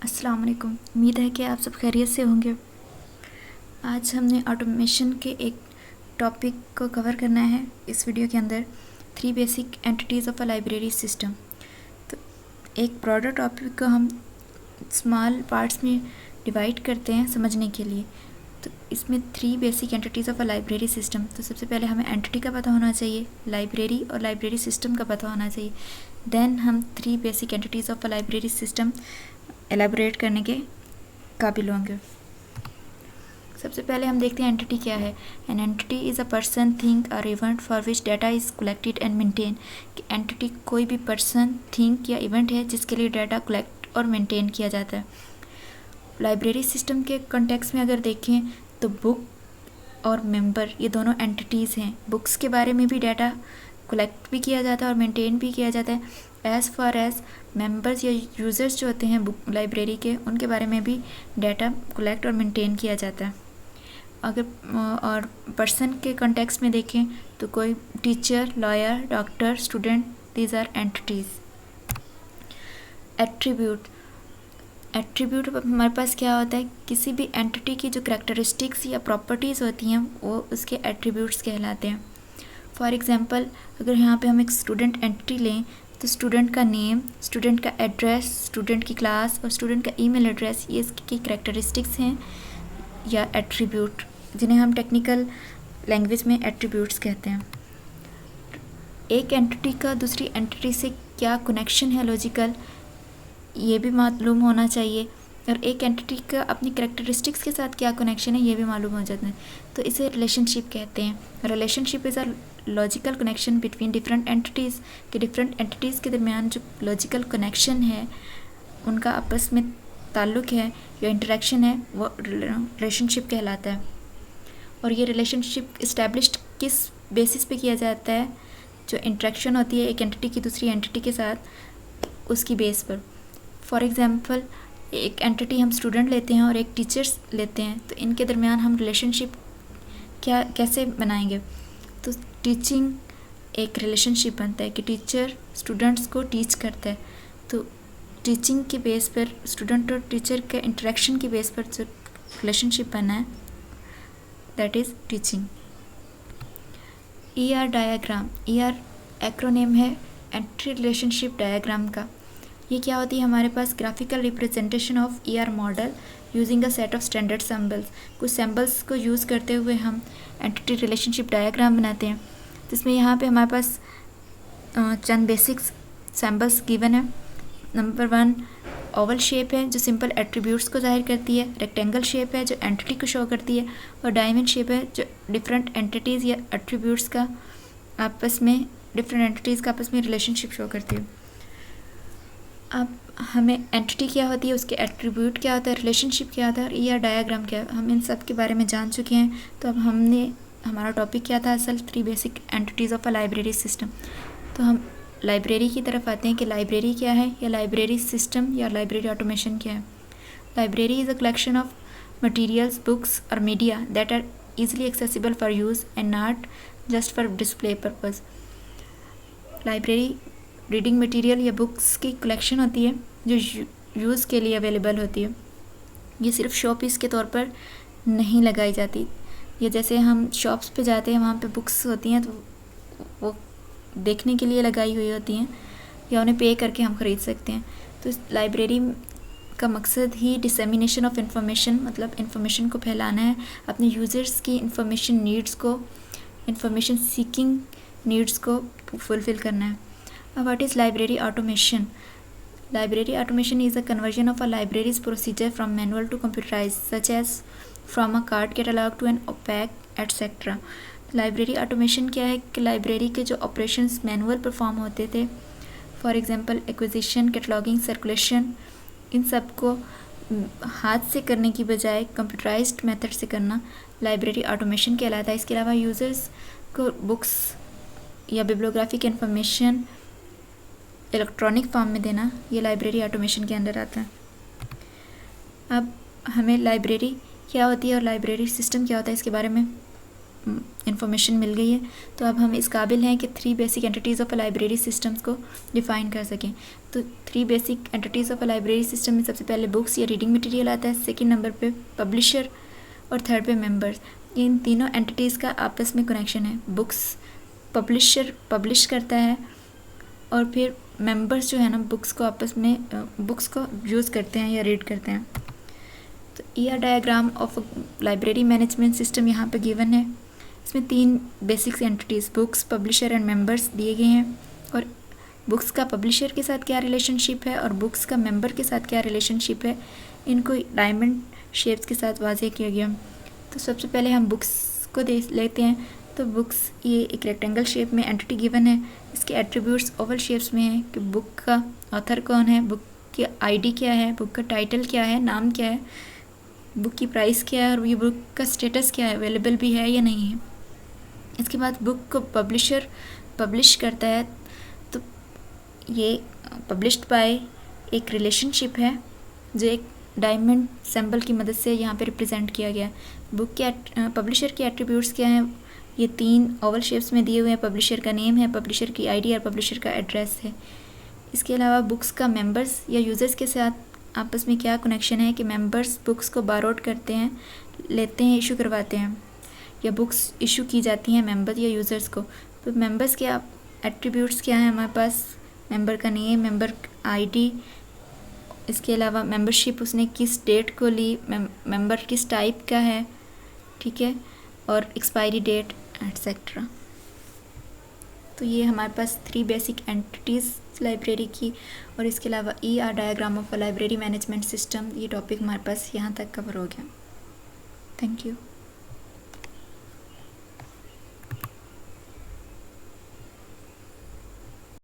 अस्सलाम वालेकुम। उम्मीद है कि आप सब खैरियत से होंगे। आज हमने ऑटोमेशन के एक टॉपिक को कवर करना है इस वीडियो के अंदर, 3 basic entities of a library system. तो एक ब्रॉडर टॉपिक को हम स्मॉल पार्ट्स में डिवाइड करते हैं समझने के लिए। तो इसमें 3 basic entities of a library system. तो सबसे पहले हमें एंटिटी का पता होना चाहिए, लाइब्रेरी और लाइब्रेरी सिस्टम का पता होना चाहिए। देन हम 3 basic entities of a library system elaborate करने के काबिल होंगे। सबसे पहले हम देखते हैं एंटिटी क्या है। An entity is a person, thing और event for which data is collected and maintain. कि एंटिटी कोई भी पर्सन, थिंग या इवेंट है जिसके लिए डाटा कलेक्ट और मेंटेन किया जाता है। लाइब्रेरी सिस्टम के कॉन्टेक्स्ट में अगर देखें तो बुक और मेंबर ये दोनों एंटिटीज़ हैं। बुक्स के बारे में भी डाटा कलेक्ट भी किया जाता है और मेंटेन भी किया जाता है। एज़ फार एज़ मेंबर्स या यूज़र्स जो होते हैं बुक लाइब्रेरी के, उनके बारे में भी डाटा कलेक्ट और मेंटेन किया जाता है। अगर और पर्सन के कॉन्टेक्स्ट में देखें तो कोई teacher, lawyer, doctor, student, these are entities. Attribute हमारे पास क्या होता है, किसी भी एंटिटी की जो करैक्टरिस्टिक्स या प्रॉपर्टीज़ होती हैं वो उसके एट्रीब्यूट्स कहलाते हैं। फॉर एग्जांपल अगर यहाँ पे हम एक स्टूडेंट एंटिटी लें तो स्टूडेंट का नेम, स्टूडेंट का एड्रेस, स्टूडेंट की क्लास और स्टूडेंट का ईमेल एड्रेस, ये इसकी करैक्टरिस्टिक्स हैं या एट्रीब्यूट, जिन्हें हम टेक्निकल लैंग्वेज में एट्रीब्यूट्स कहते हैं। एक एंटिटी का दूसरी एंटिटी से क्या कनेक्शन है लॉजिकल, ये भी मालूम होना चाहिए। और एक एंटिटी का अपनी करैक्टरिस्टिक्स के साथ क्या कनेक्शन है ये भी मालूम हो जाता है। तो इसे रिलेशनशिप कहते हैं। Relationship is a logical connection between different entities. के डिफरेंट एंटिटीज़ के दरमियान जो लॉजिकल कनेक्शन है, उनका आपस में ताल्लुक़ है या इंटरेक्शन है, वो रिलेशनशिप कहलाता है। और ये रिलेशनशिप इस्टेब्लिश्ड किस बेसिस पे किया जाता है, जो इंटरेक्शन होती है एक एंटिटी की दूसरी एंटिटी के साथ, उसकी बेस पर। फॉर एग्ज़ाम्पल एक एंटिटी हम स्टूडेंट लेते हैं और एक टीचर्स लेते हैं, तो इनके दरमियान हम रिलेशनशिप कैसे बनाएंगे। तो टीचिंग एक रिलेशनशिप बनता है कि टीचर स्टूडेंट्स को टीच करता है। तो टीचिंग के बेस पर, स्टूडेंट और टीचर के इंटरेक्शन की बेस पर जो रिलेशनशिप बना है, that is teaching. ER diagram, ER acronym है एंटिटी रिलेशनशिप डायग्राम का। ये क्या होती है, हमारे पास graphical representation of ER model using a set of standard symbols. कुछ सिंबल्स को यूज़ करते हुए हम एंटिटी रिलेशनशिप डायग्राम बनाते हैं। जिसमें यहाँ पे हमारे पास चंद बेसिक्स सिंबल्स गिवन है। नंबर 1 ओवल शेप है जो सिंपल एट्रीब्यूट्स को जाहिर करती है। रेक्टेंगल शेप है जो एंटिटी को शो करती है। और डायमंड शेप है जो डिफरेंट एंटिटीज़ या एट्रीब्यूट्स का आपस में, डिफरेंट एंटिटीज़ का आपस में रिलेशनशिप शो करती है। अब हमें एंटिटी क्या होती है, उसके एट्रीब्यूट क्या होता है, रिलेशनशिप क्या होता है और ER डायग्राम क्या है, हम इन सब के बारे में जान चुके हैं। तो अब हमारा टॉपिक क्या था असल, 3 basic entities of a library system. तो हम लाइब्रेरी की तरफ आते हैं कि लाइब्रेरी क्या है, या लाइब्रेरी सिस्टम या लाइब्रेरी ऑटोमेशन क्या है। Library is a collection of materials, books और media that are easily accessible for use and not just for display purpose. Library reading material या बुक्स की कलेक्शन होती है जो यूज़ के लिए अवेलेबल होती है। ये सिर्फ शो पीस के तौर पर नहीं लगाई जाती। ये जैसे हम शॉप्स पे जाते हैं, वहाँ पे बुक्स होती हैं तो वो देखने के लिए लगाई हुई होती हैं या उन्हें पे करके हम ख़रीद सकते हैं। तो इस लाइब्रेरी का मकसद ही डिसेमिनेशन ऑफ इंफॉर्मेशन, मतलब इंफॉर्मेशन को फैलाना है, अपने यूज़र्स की इंफॉर्मेशन नीड्स को, इंफॉर्मेशन सीकिंग नीड्स को फुलफ़िल करना है। Now what is library automation? Library automation is a conversion of a library's procedure from manual to computerized, such as from a card catalog to an opaque, etc. Library automation क्या है कि library के जो operations manual perform होते थे, for example acquisition, cataloguing, circulation, इन सब को हाथ से करने की बजाय कंप्यूटराइज्ड मेथड से करना लाइब्रेरी ऑटोमेशन कहलाता है। इसके अलावा यूज़र्स को बुक्स या बिब्लियोग्राफी की इंफॉर्मेशन इलेक्ट्रॉनिक फॉर्म में देना, ये लाइब्रेरी ऑटोमेशन के अंदर आता है। अब हमें लाइब्रेरी क्या होती है और लाइब्रेरी सिस्टम क्या होता है इसके बारे में इंफॉर्मेशन मिल गई है, तो अब हम इस काबिल हैं कि 3 basic entities of a library systems को डिफ़ाइन कर सकें। तो 3 basic entities of a library system में सबसे पहले बुक्स या रीडिंग मटेरियल आता है, सेकंड नंबर पे पब्लिशर और थर्ड पे मेंबर्स। इन तीनों एंटिटीज़ का आपस में कनेक्शन है। बुक्स पब्लिशर पब्लिश करता है और फिर मेंबर्स जो है ना बुक्स को आपस में बुक्स को यूज़ करते हैं या रीड करते हैं। तो ER diagram of library management system यहाँ पे गिवन है। इसमें 3 basic entities books, publisher and members दिए गए हैं, और बुक्स का पब्लिशर के साथ क्या रिलेशनशिप है और बुक्स का मेंबर के साथ क्या रिलेशनशिप है, इनको डायमंड शेप्स के साथ वाज़े किया गया। तो सबसे पहले हम बुक्स को देख लेते हैं। तो बुक्स ये एक रेक्टेंगल शेप में एंटिटी गिवन है। इसके एट्रीब्यूट्स ओवल शेप्स में हैं कि बुक का ऑथर कौन है, बुक की आईडी क्या है, बुक का टाइटल क्या है, नाम क्या है, बुक की प्राइस क्या है और ये बुक का स्टेटस क्या है, अवेलेबल भी है या नहीं है। इसके बाद बुक को पब्लिशर पब्लिश करता है, तो ये पब्लिश्ड बाय एक रिलेशनशिप है जो एक डायमंड सिंबल की मदद से यहाँ पे रिप्रेजेंट किया गया है। बुक के पब्लिशर के एट्रीब्यूट्स क्या हैं, ये 3 ओवल शेप्स में दिए हुए हैं। पब्लिशर का नेम है, पब्लिशर की आईडी और पब्लिशर का एड्रेस है। इसके अलावा बुक्स का मेंबर्स या यूज़र्स के साथ आपस में क्या कनेक्शन है कि मेंबर्स बुक्स को बारोड करते हैं, लेते हैं, इशू करवाते हैं, या बुक्स इशू की जाती हैं मेंबर या यूज़र्स को। तो मेंबर्स के एट्रीब्यूट्स क्या हैं हमारे पास, मेंबर का नेम, मेंबर आईडी, इसके अलावा मेंबरशिप उसने किस डेट को ली, मेंबर किस टाइप का है, ठीक है, और एक्सपायरी डेट एटसेट्रा। तो ये हमारे पास 3 बेसिक एंटिटीज़ लाइब्रेरी की, और इसके अलावा ER diagram of a library management system, ये टॉपिक हमारे पास यहाँ तक कवर हो गया। Thank you.